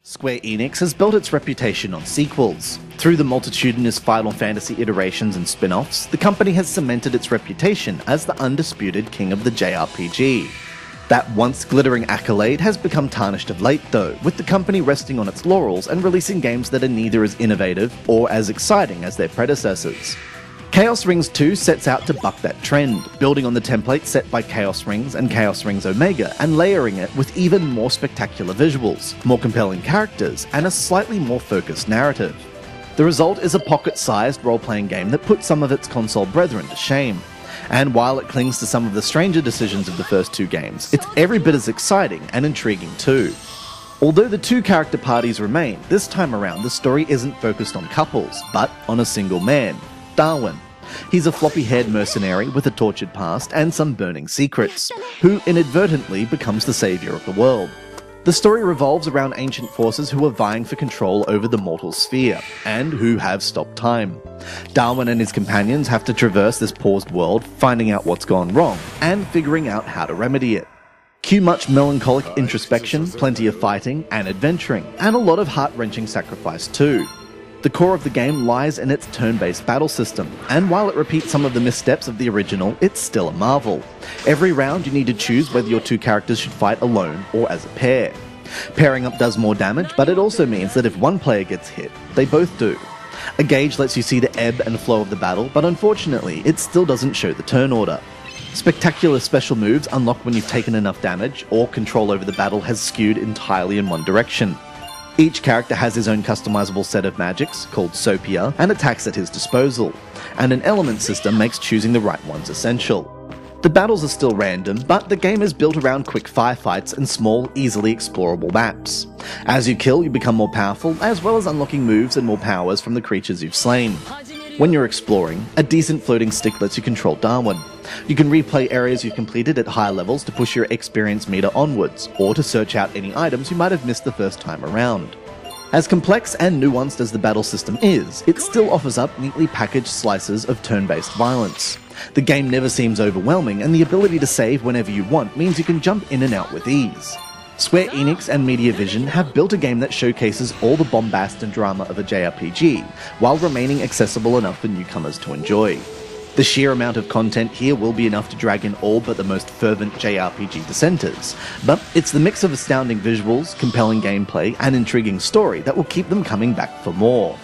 Square Enix has built its reputation on sequels. Through the multitudinous Final Fantasy iterations and spin-offs, the company has cemented its reputation as the undisputed king of the JRPG. That once glittering accolade has become tarnished of late though, with the company resting on its laurels and releasing games that are neither as innovative or as exciting as their predecessors. Chaos Rings 2 sets out to buck that trend, building on the template set by Chaos Rings and Chaos Rings Omega and layering it with even more spectacular visuals, more compelling characters, and a slightly more focused narrative. The result is a pocket-sized role-playing game that puts some of its console brethren to shame. And while it clings to some of the stranger decisions of the first two games, it's every bit as exciting and intriguing too. Although the two character parties remain, this time around the story isn't focused on couples, but on a single man, Darwin. He's a floppy-haired mercenary with a tortured past and some burning secrets, who inadvertently becomes the savior of the world. The story revolves around ancient forces who are vying for control over the mortal sphere, and who have stopped time. Darwin and his companions have to traverse this paused world, finding out what's gone wrong, and figuring out how to remedy it. Cue much melancholic introspection, plenty of fighting and adventuring, and a lot of heart-wrenching sacrifice too. The core of the game lies in its turn-based battle system, and while it repeats some of the missteps of the original, it's still a marvel. Every round you need to choose whether your two characters should fight alone or as a pair. Pairing up does more damage, but it also means that if one player gets hit, they both do. A gauge lets you see the ebb and flow of the battle, but unfortunately, it still doesn't show the turn order. Spectacular special moves unlock when you've taken enough damage, or control over the battle has skewed entirely in one direction. Each character has his own customizable set of magics, called Sopia, and attacks at his disposal, and an element system makes choosing the right ones essential. The battles are still random, but the game is built around quick firefights and small, easily explorable maps. As you kill, you become more powerful, as well as unlocking moves and more powers from the creatures you've slain. When you're exploring, a decent floating stick lets you control Darwin. You can replay areas you've completed at higher levels to push your experience meter onwards, or to search out any items you might have missed the first time around. As complex and nuanced as the battle system is, it still offers up neatly packaged slices of turn-based violence. The game never seems overwhelming, and the ability to save whenever you want means you can jump in and out with ease. Square Enix and Media.Vision have built a game that showcases all the bombast and drama of a JRPG, while remaining accessible enough for newcomers to enjoy. The sheer amount of content here will be enough to drag in all but the most fervent JRPG dissenters, but it's the mix of astounding visuals, compelling gameplay, and intriguing story that will keep them coming back for more.